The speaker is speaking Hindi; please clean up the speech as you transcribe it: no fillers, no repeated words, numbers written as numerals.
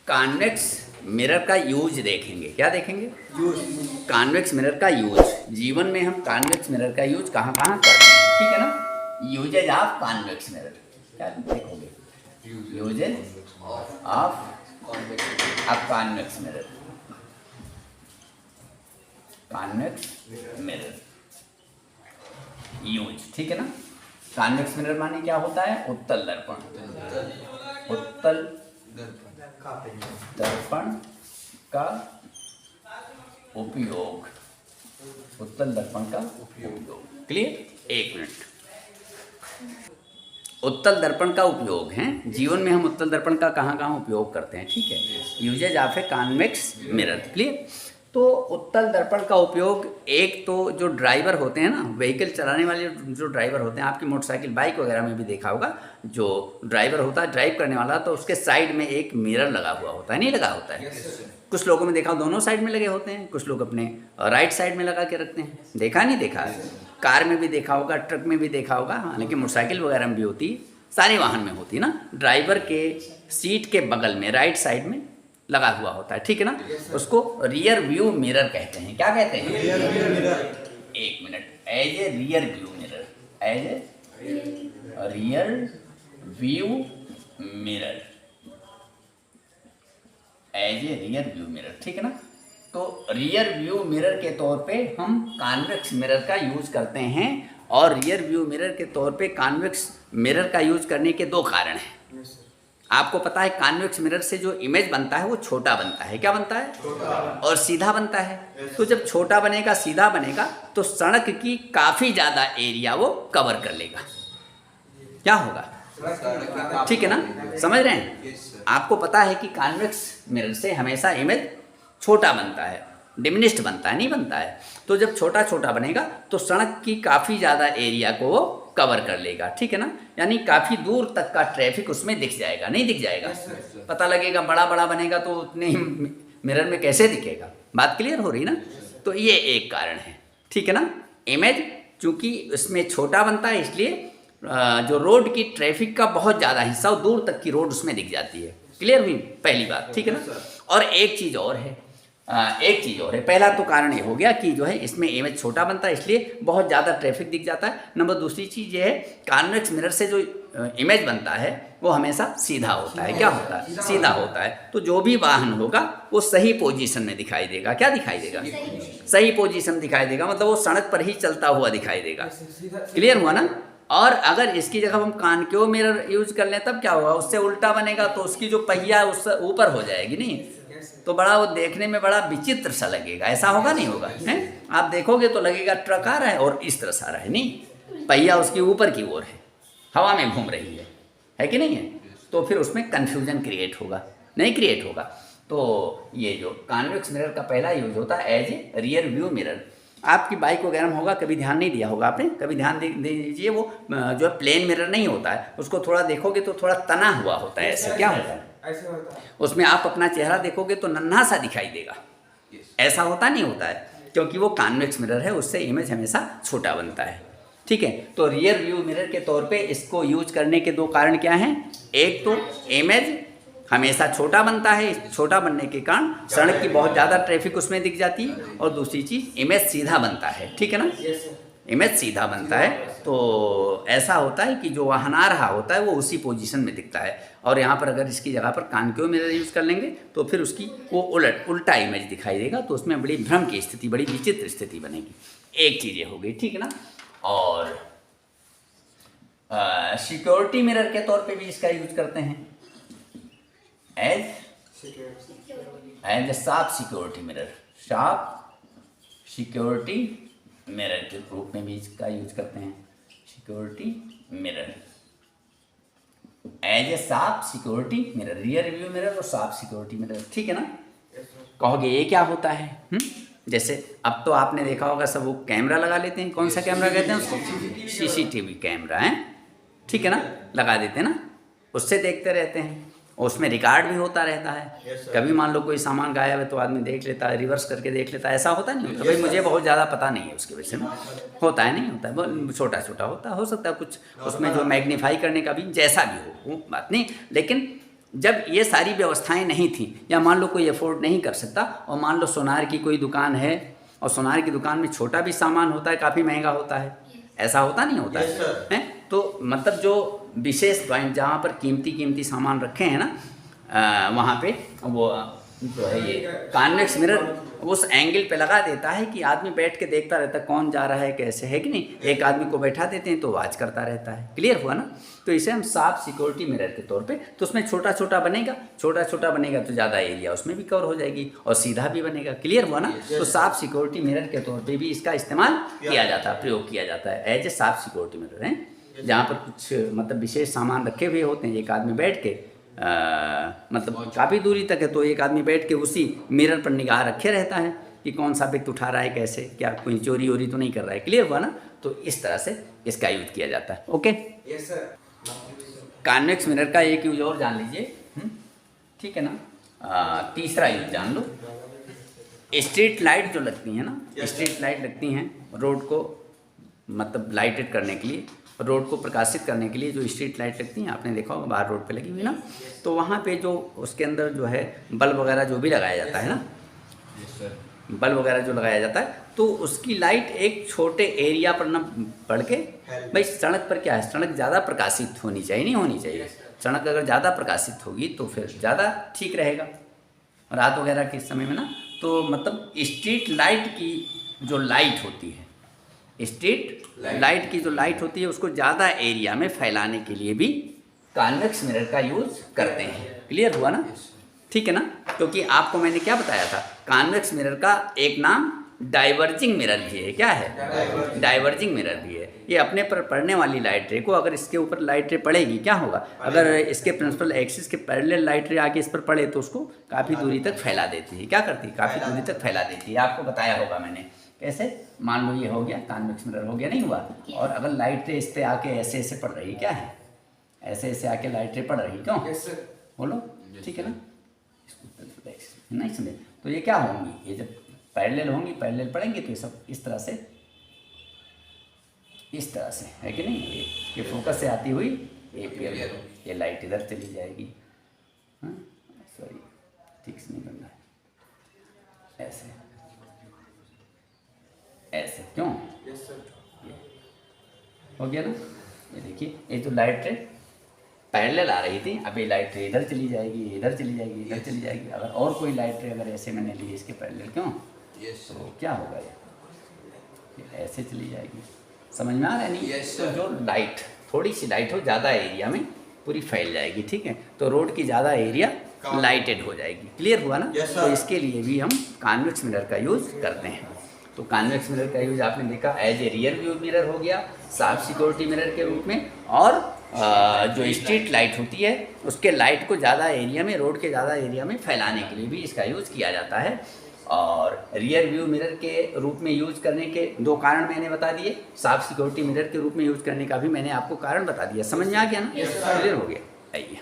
कॉन्वेक्स मिरर का यूज देखेंगे। क्या देखेंगे? यूज। कॉन्वेक्स मिरर का यूज। जीवन में हम कॉन्वेक्स मिरर का यूज कहाँ कहाँ करते हैं, ठीक है ना। यूजेज ऑफ कॉन्वेक्स मिरर क्या देखोगे? Uses of convex mirror. Convex mirror use, ठीक है ना। कॉन्वेक्स मिरर माने क्या होता है? उत्तल दर्पण। उत्तल दर्पण का उपयोग। उत्तल दर्पण का उपयोग। क्लियर? एक मिनट। उत्तल दर्पण का उपयोग है जीवन में, हम उत्तल दर्पण का कहाँ कहाँ उपयोग करते हैं, ठीक है। Uses of a convex mirror. Clear? तो उत्तल दर्पण का उपयोग, एक तो जो ड्राइवर होते हैं ना, व्हीकल चलाने वाले जो ड्राइवर होते हैं, आपकी मोटरसाइकिल बाइक वगैरह में भी देखा होगा, जो ड्राइवर होता है, ड्राइव करने वाला, तो उसके साइड में एक मिरर लगा हुआ होता है, नहीं लगा होता है? कुछ लोगों में देखा दोनों साइड में लगे होते हैं, कुछ लोग अपने राइट साइड में लगा के रखते हैं। देखा नहीं देखा? कार में भी देखा होगा, ट्रक में भी देखा होगा, हालांकि मोटरसाइकिल वगैरह में भी होती है, सारे वाहन में होती है ना। ड्राइवर के सीट के बगल में राइट साइड में लगा हुआ होता है, ठीक है ना। उसको रियर व्यू मिरर कहते हैं। क्या कहते हैं? Rear view mirror. एक minute. As a rear view mirror. As a rear view mirror. As a rear view mirror, ठीक है ना। तो रियर व्यू मिरर के तौर पे हम कॉन्वेक्स मिरर का यूज करते हैं, और रियर व्यू मिरर के तौर पे कॉन्वेक्स मिरर का यूज करने के दो कारण हैं। आपको पता है कॉन्वेक्स मिरर से जो इमेज बनता है वो छोटा बनता है। क्या बनता है? छोटा। और सीधा बनता है। तो जब छोटा बनेगा, सीधा बनेगा, तो सड़क की काफ़ी ज़्यादा एरिया वो कवर कर लेगा। क्या होगा? ठीक है ना, समझ रहे हैं? आपको पता है कि कॉन्वेक्स मिरर से हमेशा इमेज छोटा बनता है, डिमिनिश्ड बनता है, नहीं बनता है। तो जब छोटा छोटा बनेगा तो सड़क की काफ़ी ज़्यादा एरिया को वो कवर कर लेगा, ठीक है ना। यानी काफ़ी दूर तक का ट्रैफिक उसमें दिख जाएगा, नहीं दिख जाएगा? पता लगेगा। बड़ा बड़ा बनेगा तो उतने ही मिरर में कैसे दिखेगा? बात क्लियर हो रही ना। तो ये एक कारण है, ठीक है ना। इमेज चूँकि उसमें छोटा बनता है, इसलिए जो रोड की ट्रैफिक का बहुत ज़्यादा हिस्सा, दूर तक की रोड उसमें दिख जाती है। क्लियर हुई पहली बात, ठीक है ना। और एक चीज़ और है, पहला तो कारण ये हो गया कि जो है इसमें इमेज छोटा बनता है, इसलिए बहुत ज़्यादा ट्रैफिक दिख जाता है। नंबर दूसरी चीज़ ये है, कॉन्वेक्स मिरर से जो इमेज बनता है वो हमेशा सीधा होता है। क्या होता है? सीधा होता है। तो जो भी वाहन होगा वो सही पोजीशन में दिखाई देगा। क्या दिखाई देगा? सही पोजीशन दिखाई देगा, मतलब वो सड़क पर ही चलता हुआ दिखाई देगा। क्लियर हुआ ना। और अगर इसकी जगह हम कॉन्केव मिरर यूज कर लें तब क्या होगा? उससे उल्टा बनेगा, तो उसकी जो पहिया उससे ऊपर हो जाएगी, नहीं तो बड़ा वो देखने में बड़ा विचित्र सा लगेगा। ऐसा होगा, नहीं होगा? हैं? आप देखोगे तो लगेगा ट्रक आ रहा है और इस तरह से आ रहा है, नहीं, पहिया उसकी ऊपर की ओर है, हवा में घूम रही है कि नहीं है? तो फिर उसमें कन्फ्यूजन क्रिएट होगा, नहीं क्रिएट होगा। तो ये जो कॉन्वेक्स मिरर का पहला यूज होता है as a rear view mirror. आपकी बाइक वगैरह में होगा, कभी ध्यान नहीं दिया होगा आपने, कभी ध्यान दे दीजिए। वो जो है प्लेन मिरर नहीं होता है, उसको थोड़ा देखोगे तो थोड़ा तना हुआ होता है। ऐसे क्या होता है? ऐसे होता है। उसमें आप अपना चेहरा देखोगे तो नन्हा सा दिखाई देगा। ऐसा होता नहीं होता है, क्योंकि वो कॉन्वेक्स मिरर है, उससे इमेज हमेशा छोटा बनता है, ठीक है। तो रियर व्यू मिरर के तौर पे इसको यूज करने के दो कारण क्या हैं? एक तो इमेज हमेशा छोटा बनता है, छोटा बनने के कारण सड़क की बहुत ज़्यादा ट्रैफिक उसमें दिख जाती है, और दूसरी चीज़ इमेज सीधा बनता है, ठीक है ना। इमेज सीधा बनता है, तो ऐसा होता है कि जो वाहन आ रहा होता है वो उसी पोजीशन में दिखता है। और यहाँ पर अगर इसकी जगह पर कॉन्केव मिरर यूज़ कर लेंगे तो फिर उसकी वो उल्टा इमेज दिखाई देगा, तो उसमें बड़ी भ्रम की स्थिति, बड़ी विचित्र स्थिति बनेगी। एक चीज़ ये हो गई, ठीक है ना। और सिक्योरिटी मिरर के तौर पे भी इसका यूज करते हैं, as a sharp security mirror. Sharp security mirror के रूप में भी इसका यूज करते हैं। Security mirror as a sharp security mirror, rear view mirror और शार्प सिक्योरिटी मिरर, ठीक है ना। कहोगे ये क्या होता है? जैसे अब तो आपने देखा होगा सब वो कैमरा लगा लेते हैं। कौन सा कैमरा कहते हैं उसको? CCTV कैमरा है, ठीक है ना, लगा देते हैं ना, उससे देखते रहते हैं, उसमें रिकॉर्ड भी होता रहता है। कभी मान लो कोई सामान गायब है तो आदमी देख लेता है, रिवर्स करके देख लेता है। ऐसा होता नहीं होता? भाई मुझे बहुत ज़्यादा पता नहीं है उसके विषय में, होता है नहीं होता है, बहुत छोटा छोटा होता हो सकता है कुछ उसमें जो मैग्नीफाई करने का भी, जैसा भी हो वो बात नहीं, लेकिन जब ये सारी व्यवस्थाएं नहीं थी, या मान लो कोई अफोर्ड नहीं कर सकता, और मान लो सोनार की कोई दुकान है और सोनार की दुकान में छोटा भी सामान होता है, काफ़ी महंगा होता है, ऐसा होता नहीं होता है? तो मतलब जो विशेष पॉइंट जहाँ पर कीमती सामान रखे हैं ना, वहाँ पे वो जो है ये कॉन्वेक्स मिरर उस एंगल पे लगा देता है कि आदमी बैठ के देखता रहता है कौन जा रहा है कैसे, है कि नहीं। एक आदमी को बैठा देते हैं तो वॉच करता रहता है। क्लियर हुआ ना। तो इसे हम सॉफ्ट सिक्योरिटी मिरर के तौर पे, तो उसमें छोटा छोटा बनेगा तो ज़्यादा एरिया उसमें भी कवर हो जाएगी और सीधा भी बनेगा। क्लियर हुआ ना। तो सॉफ्ट सिक्योरिटी मिरर के तौर पर भी इसका इस्तेमाल किया जाता है, प्रयोग किया जाता है as a soft security mirror है, जहाँ पर कुछ मतलब विशेष सामान रखे हुए होते हैं। एक आदमी बैठ के मतलब काफ़ी दूरी तक है तो एक आदमी बैठ के उसी मिरर पर निगाह रखे रहता है कि कौन सा व्यक्ति उठा रहा है, कैसे, क्या कोई चोरी वोरी तो नहीं कर रहा है। क्लियर हुआ ना। तो इस तरह से इसका यूज किया जाता है। Okay, yes sir. Convex mirror का एक यूज और जान लीजिए, ठीक है ना। तीसरा यूज जान लो, स्ट्रीट लाइट जो लगती हैं ना, स्ट्रीट लाइट लगती हैं रोड को मतलब लाइटेड करने के लिए, रोड को प्रकाशित करने के लिए जो स्ट्रीट लाइट लगती हैं, आपने देखा होगा बाहर रोड पे लगी हुई ना, तो वहाँ पे जो उसके अंदर जो है बल्ब वगैरह जो भी लगाया जाता है ना, बल्ब वगैरह जो लगाया जाता है, तो उसकी लाइट एक छोटे एरिया पर न पड़ के, भाई सड़क पर क्या है, सड़क ज़्यादा प्रकाशित होनी चाहिए, नहीं होनी चाहिए। सड़क अगर ज़्यादा प्रकाशित होगी तो फिर ज़्यादा ठीक रहेगा रात वगैरह के समय में ना। तो मतलब स्ट्रीट लाइट की जो लाइट होती है, स्ट्रीट लाइट की जो लाइट होती है उसको ज़्यादा एरिया में फैलाने के लिए भी कॉन्वेक्स मिरर का यूज़ करते हैं। क्लियर हुआ ना, ठीक है ना। क्योंकि आपको मैंने क्या बताया था, कॉन्वेक्स मिरर का एक नाम डाइवर्जिंग मिरर भी है। क्या है? डाइवर्जिंग मिरर भी है। ये अपने पर पड़ने वाली लाइट रे को, अगर इसके ऊपर लाइट रे पड़ेगी, क्या होगा, अगर इसके प्रिंसिपल एक्सिस के पैरेलल लाइट रे आके इस पर पड़े तो उसको काफ़ी दूरी तक फैला देती है। क्या करती है? काफ़ी दूरी तक फैला देती है। आपको बताया होगा मैंने कैसे। मान लो ये हो गया कॉन्वेक्स मिरर, हो गया, नहीं हुआ। और अगर लाइट रे इस पे आके ऐसे ऐसे पड़ रही, क्या है, ऐसे ऐसे आके लाइट रे पड़ रही, क्यों बोलो, ठीक है ना, नहीं समझे। तो ये क्या होंगी, ये जब पैरेलल होंगी, पैरेलल पड़ेंगे तो ये सब इस तरह से है कि नहीं। ये फोकस से आती हुई ये लाइट इधर चली जाएगी। हाँ सॉरी, ठीक से नहीं बन रहा है, ऐसे ऐसे, क्यों, ये हो गया ना। ये देखिए, ये जो लाइट रे पैरेलल आ रही थी, अब ये लाइट रे इधर चली जाएगी, इधर चली जाएगी, इधर चली जाएगी। अगर और कोई लाइट रे अगर ऐसे मैंने ली इसके पैरेलल, क्यों, तो क्या होगा, ये ऐसे चली जाएगी। समझ में आ रहा है नहीं? तो जो लाइट, थोड़ी सी लाइट हो, ज़्यादा एरिया में पूरी फैल जाएगी, ठीक है। तो रोड की ज़्यादा एरिया लाइटेड हो जाएगी। क्लियर हुआ ना। तो इसके लिए भी हम कॉन्वेक्स मिरर का यूज़ करते हैं। तो कॉन्वेक्स मिरर का यूज आपने देखा as a rear view mirror हो गया, सॉफ्ट सिक्योरिटी मिरर के रूप में, और जो स्ट्रीट लाइट होती है उसके लाइट को ज़्यादा एरिया में, रोड के ज़्यादा एरिया में फैलाने के लिए भी इसका यूज़ किया जाता है। और रियर व्यू मिरर के रूप में यूज़ करने के दो कारण मैंने बता दिए, सॉफ्ट सिक्योरिटी मिरर के रूप में यूज़ करने का भी मैंने आपको कारण बता दिया। समझ में आ गया ना, क्लियर हो गया। आइए